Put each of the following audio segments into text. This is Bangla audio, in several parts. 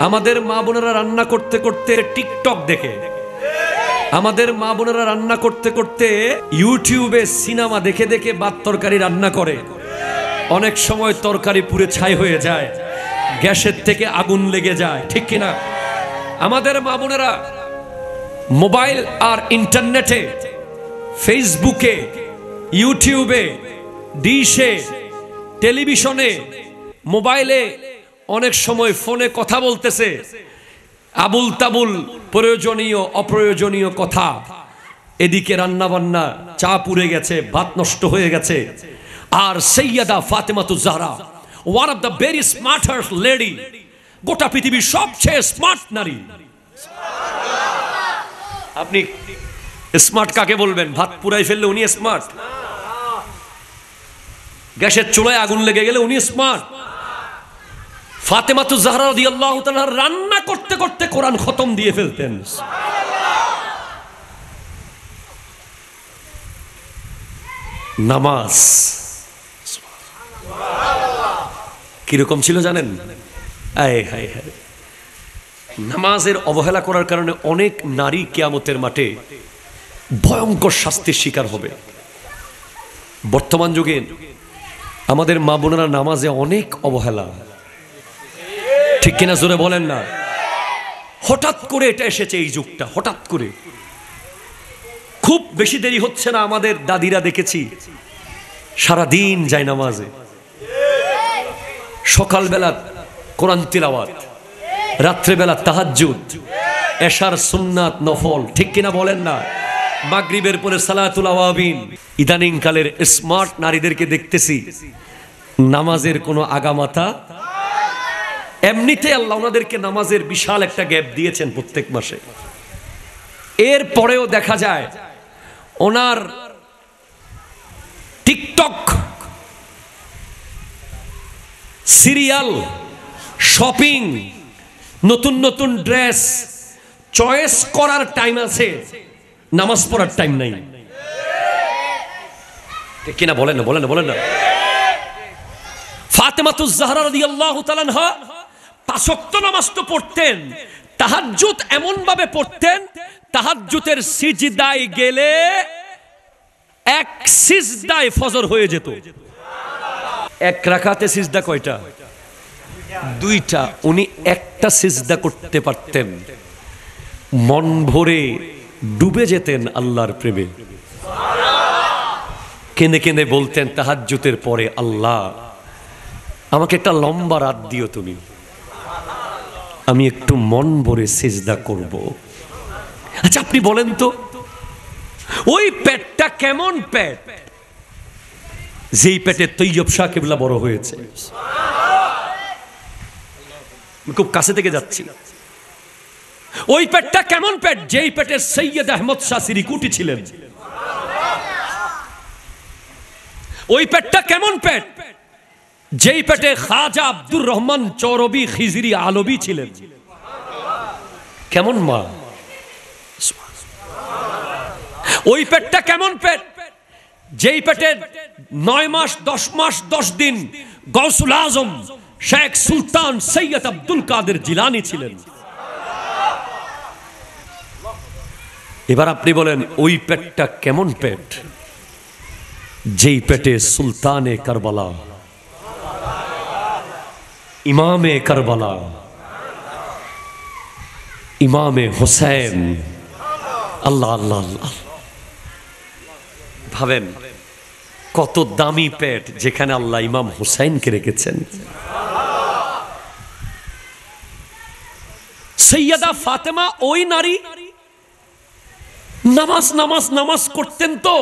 আমাদের মা বোনেরা রান্না করতে করতে টিকটক দেখে, আমাদের মা বোনেরা রান্না করতে করতে ইউটিউবে সিনেমা দেখে দেখে ভাত তরকারি রান্না করে। অনেক সময় তরকারি পুড়ে ছাই হয়ে যায়, গ্যাসের থেকে আগুন লেগে যায়, ঠিক কিনা? আমাদের মা বোনেরা মোবাইল আর ইন্টারনেটে, ফেসবুকে, ইউটিউবে, ডিশে, টেলিভিশনে, মোবাইলে অনেক সময় ফোনে কথা বলতেছে, আবুল তাবুল প্রয়োজনীয় অপ্রয়োজনীয় কথা। এদিকে রান্না বান্না, চা পুড়ে গেছে, ভাত নষ্ট হয়ে গেছে। আর Syeda Fatematuz Zahra, one of the very smartest lady, গোটা পৃথিবীর সবচেয়ে স্মার্ট নারী। আপনি স্মার্ট কাকে বলবেন? ভাত পুরাই ফেললে উনি স্মার্ট? গ্যাসের চুলায় আগুন লেগে গেলে উনি স্মার্ট? ফাতেমাতুজ জাহরা রাদিয়াল্লাহু তাআলা রান্না করতে করতে কোরআন খতম দিয়ে ফেলতেন। নামাজ কিরকম ছিল জানেন? নামাজের অবহেলা করার কারণে অনেক নারী কিয়ামতের মাঠে ভয়ঙ্কর শাস্তির শিকার হবে। বর্তমান যুগে আমাদের মা বোনেরা নামাজে অনেক অবহেলা, ঠিক কিনা? জোরে বলেন না। হঠাৎ করে এটা এসেছে, এই যুগটা হঠাৎ করে। খুব বেশি দেরি হচ্ছে না, আমাদের দাদিরা দেখেছি সারাদিন যায় নামাজে, সকালবেলা কোরআন তিলাওয়াত, রাত্রেবেলা তাহাজ্জুদ, এশার সুন্নাত নফল, ঠিক কিনা বলেন না? মাগরিবের পরে সালাতুল আওয়াবিন। ইদানিং কালের স্মার্ট নারীদেরকে দেখতেছি নামাজের কোনো আগামাথা। এমনিতে আল্লাহ ওনাদেরকে নামাজের বিশাল একটা গ্যাপ দিয়েছেন প্রত্যেক মাসে। এর পরেও দেখা যায় ওনার টিকটক, সিরিয়াল, শপিং, নতুন নতুন ড্রেস চয়েস করার টাইম আছে, নামাজ পড়ার টাইম নাই, ঠিক কিনা? বলেন না, বলেন না, বলেন না। ফাতেমাতুজ জাহরা রাদিয়াল্লাহু তাআলা আনহা 5 ওয়াক্ত নামাজ তো পড়তেন, তাহাজ্জুদ এমন ভাবে পড়তেন, তাহাজ্জুদের সিজদায় গেলে এক সিজদায় ফজর হয়ে যেত। এক রাকাতে সিজদা কয়টা? 2টা। উনি একটা সিজদা করতে পারতেন, মন ভরে ডুবে যেতেন আল্লাহর প্রেমে। কেঁদে কেঁদে বলতেন তাহাজ্জুদের পরে, আল্লাহ আমাকে একটা লম্বা রাত দিও তুমি, আমি একটু মন ভরে সিজদা করব। আচ্ছা আপনি বলেন তো, ওই পেটটা কেমন পেট যেই পেটে তৈয়ব শাহ কিবলা বড় হয়েছে? খুব কাছে থেকে যাচ্ছি। ওই পেটটা কেমন পেট যেই পেটে সৈয়দ আহমদ শাহ সিরিকুটি ছিলেন? ওই পেটটা কেমন পেট যেই পেটে খাজা আব্দুর রহমান চৌরবি খিজরি আলবি ছিলেন? কেমন মা? ওই পেটটা কেমন পেট যেই পেটে 9 মাস 10 মাস 10 দিন গৌসুল আজম শেখ সুলতান সৈয়দ আব্দুল কাদের জিলানী ছিলেন? এবার আপনি বলেন ওই পেটটা কেমন পেট যেই পেটে সুলতানে কারবালা, ইমামে কারবালা, ইমামে হোসেন, আল্লাহ আল্লাহ আল্লাহ, ভাবেন কত দামি পেট যেখানে আল্লাহ ইমাম হুসাইনকে রেখেছেন। সৈয়দা ফাতেমা ওই নারী নামাজ নামাজ নামাজ করতেন, তো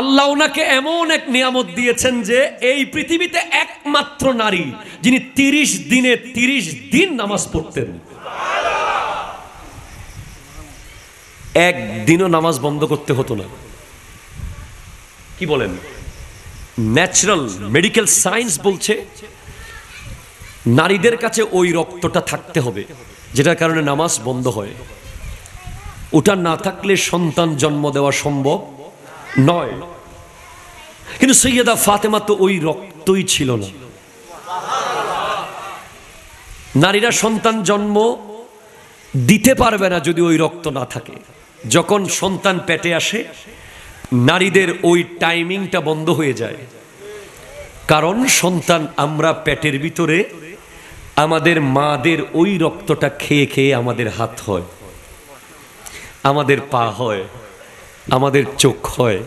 আল্লাহ ওনাকে এমন এক নিয়ামত দিয়েছেন যে এই পৃথিবীতে একমাত্র নারী যিনি 30 দিনে 30 দিন নামাজ পড়তেন। একদিনও নামাজ বন্ধ করতে হতো না। কি বলেন? ন্যাচারাল মেডিকেল সায়েন্স বলছে নারীদের কাছে ওই রক্তটা থাকতে হবে যেটার কারণে নামাজ বন্ধ হয়। ওটা না থাকলে সন্তান জন্ম দেওয়া সম্ভব নয়। কিন্তু সৈয়দা ফাতেমা তো ওই রক্তই ছিল না। নারীরা সন্তান জন্ম দিতে পারবে না যদি ওই রক্ত না থাকে। যখন সন্তান পেটে আসে নারীদের ওই টাইমিংটা বন্ধ হয়ে যায়, কারণ সন্তান আমরা পেটের ভিতরে আমাদের মাদের ওই রক্তটা খেয়ে খেয়ে আমাদের হাত হয়, আমাদের পা হয়, আমাদের চোখ হয়,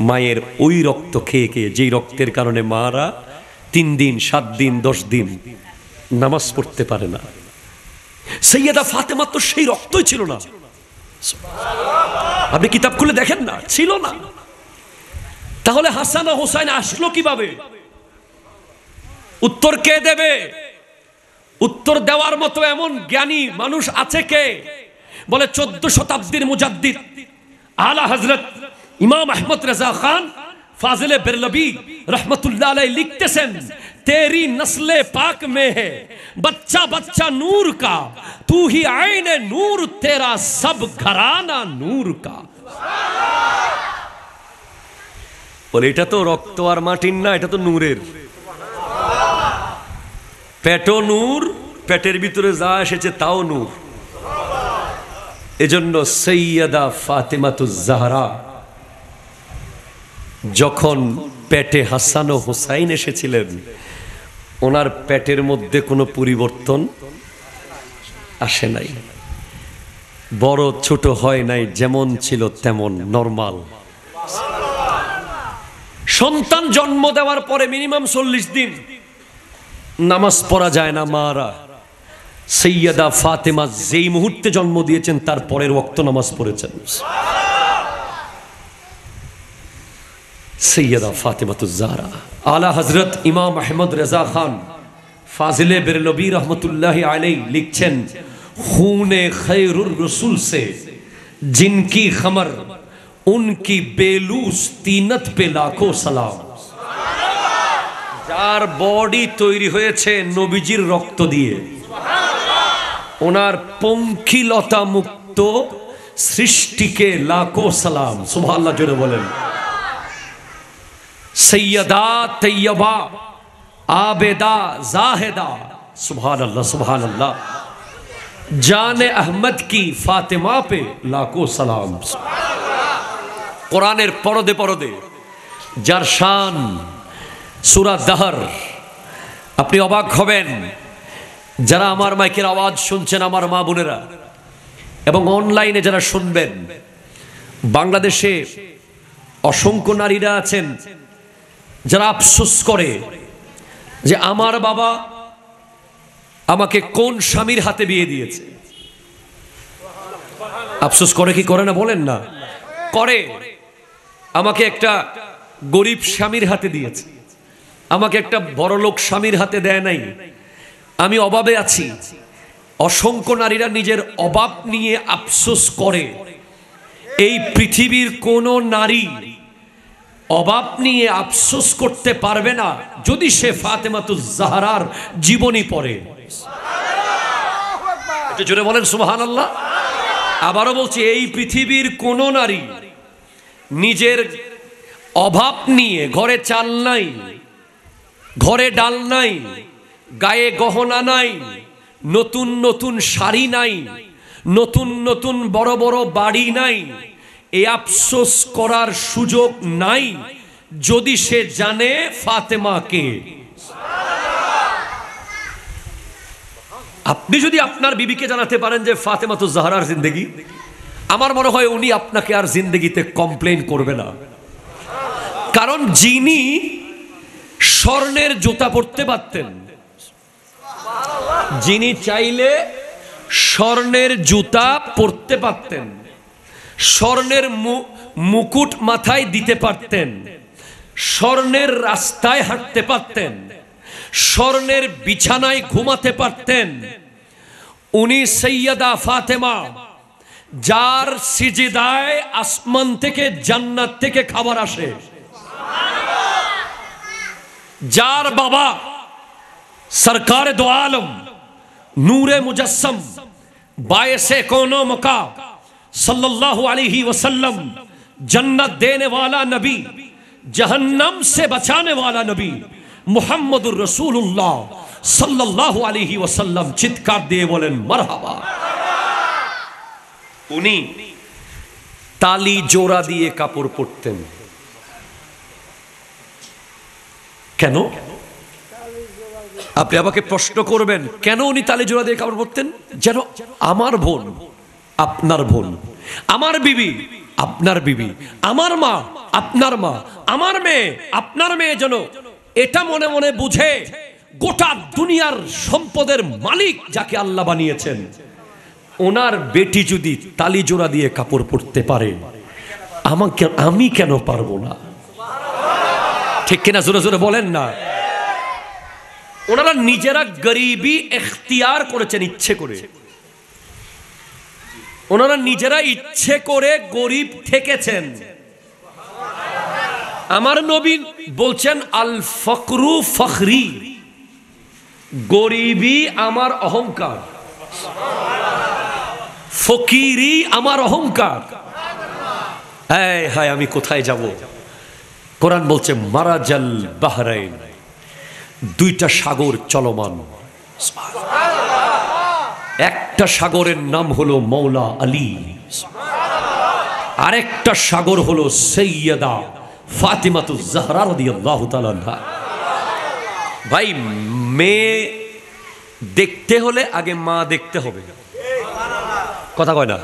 মায়ের ওই রক্ত খেয়ে খেয়ে, যেই রক্তের কারণে মারা 3 দিন 7 দিন 10 দিন নামাজ পড়তে পারে না। সৈয়দা ফাতেমা তো সেই রক্তই ছিল না, আপনি কিতাব খুলে দেখেন না, ছিল না। তাহলে হাসান ও হোসাইন আসলো কিভাবে? উত্তর কে দেবে? উত্তর দেওয়ার মতো এমন জ্ঞানী মানুষ আছে কে? বলে 14 শতাব্দীর মুজাদ্দিদ আলা হযরত ইমাম আহমদ রেজা খান ফাজিলে বেরলবি रहमतुल्लाह अलैह लिखतेছেন, तेरी नस्ले पाक में है बच्चा बच्चा नूर का, तू ही आईने नूर, तेरा सब घराना नूर का। বলে এটা তো রক্ত আর মাটির না, এটা তো নূরের। পেটো নূর, পেটের ভিতরে যা এসেছে তাও নূর। এজন্য সৈয়দা ফাতেমাতুজ জাহরা যখন পেটে হাসান ও হোসাইন এসেছিলেন, ওনার পেটের মধ্যে কোনো পরিবর্তন আসে নাই, বড় ছোট হয় নাই, যেমন ছিল তেমন নরমাল। সন্তান জন্ম দেওয়ার পরে মিনিমাম 40 দিন নামাজ পড়া যায় না মারা। সৈয়দা ফাতেমা যেই মুহূর্তে জন্ম দিয়েছেন তার পরের ওয়াক্ত নামাজ পড়েছেন। সৈয়দা ফাতেমাতুজ জাহরা আলা হযরত ইমাম আহমদ রেজা খান ফাজিলে বেরলবি रहमतुल्लाह अलैह लिखছেন, खूने खैरुर रसूल से जिनकी खमर उनकी बेलूस तीनत पे लाखों सलाम। যার বডি তৈরি হয়েছে নবীজির রক্ত দিয়ে, ওনার পঙ্কিলতা মুক্ত সৃষ্টিকে লাখো সালাম। সুবহানাল্লাহ জোরে বলেন। সৈয়দা তৈয়বা আবেদা জাহেদা, সুবহানাল্লাহ সুবহানাল্লাহ। জানে আহমদ কি ফাতেমা পে লাখো সালাম। কোরআনের পরদে পরদে যার শান, সূরা দাহর। আপনি অবাক হবেন যারা আমার মাইকের আওয়াজ শুনছেন, আমার মা বোনেরা, এবং অনলাইনে যারা শুনবেন, বাংলাদেশে অসংখ্য নারীরা আছেন যারা আফসোস করে যে আমার বাবা আমাকে কোন স্বামীর হাতে বিয়ে দিয়েছে। আফসোস করে কি করে না বলেন না? করে। আমাকে একটা গরিব স্বামীর হাতে দিয়েছে, আমাকে একটা বড়লোক স্বামীর হাতে দেয় নাই, আমি অভাবে আছি। অসংখ্য নারীরা নিজের অভাব নিয়ে আফসোস করে। এই পৃথিবীর কোন নারী অভাব নিয়ে আফসোস করতে পারবে না যদি সে ফাতেমাতুজ জাহরার জীবনী পড়ে। একটু জোরে বলেন সুবহানাল্লাহ। আবারও বলছি, এই পৃথিবীর কোন নারী নিজের অভাব নিয়ে, ঘরে চাল নাই, ঘরে ডাল নাই, গায়ে গহনা নাই, নতুন নতুন শাড়ি নাই, নতুন নতুন বড় বড় বাড়ি নাই, এই আফসোস করার সুযোগ নাই যদি সে জানে ফাতেমাকে। আপনি যদি আপনার বিবিকে জানাতে পারেন যে ফাতেমাতুজ জাহরার জিন্দেগি, আমার মনে হয় উনি আপনাকে আর জিন্দেগিতে কমপ্লেইন করবে না। কারণ যিনি স্বর্ণের জুতা পরতে পারতেন, যিনি চাইলে স্বর্ণের জুতা পরতে পারতেন, স্বর্ণের মুকুট মাথায় দিতে পারতেন, স্বর্ণের রাস্তায় হাঁটতে পারতেন, স্বর্ণের বিছানায় ঘুমাতে পারতেন, উনি সৈয়দা ফাতেমা, যার সিজদায় আসমান থেকে জান্নাত থেকে খাবার আসে, যার বাবা सरकार दो आलम नूरे मुजस्सम बायसे कोनो मका सल्लल्लाहु अलैहि वसल्लम, जन्नत देने वाला नबी, जहन्नम से बचाने वाला नबी, मुहम्मदुर रसूलुल्लाह সাল্লাল্লাহু আলাইহি ওয়াসাল্লাম চিৎকার দিয়ে বলেন মারহাবা। উনি তালি জোড়া দিয়ে কাপড় পরতেন। কেন? আপনি আমাকে প্রশ্ন করবেন কেন উনি তালি জোড়া দিয়ে কাপড় পরতেন? যেন আমার বোন আপনার বোন, আমার বিবি আপনার বিবি, আমার মা আপনার মা, আমার মেয়ে আপনার মেয়ে যেন এটা মনে মনে বুঝে গোটা দুনিয়ার সম্পদের মালিক যাকে আল্লাহ বানিয়েছেন, ওনার বেটি যদি তালি জোড়া দিয়ে কাপড় পরতে পারে, আমি কেন পারবো না? ঠিক কিনা? জোরে জোরে বলেন না। ওনারা নিজেরা গরিবি এখতিয়ার করেছেন, ইচ্ছে করে। ওনারা নিজেরা ইচ্ছে করে গরিব থেকেছেন। আমার নবী বলছেন আল ফকরু ফখরি, গরিবি আমার অহংকার, ফকিরি আমার অহংকার। হায় আমি কোথায় যাব? কোরআন বলছে মারাজাল বাহরাইন, দুইটা সাগর চলমান। একটা সাগরের নাম হলো মৌলা আলী, আরেকটা সাগর হলো সৈয়দা ফাতিমাতুজ জাহরা রাদিয়াল্লাহু তাআলা আনহা। ভাই, মেয়ে দেখতে হলে আগে মা দেখতে হবে, কথা কয় না?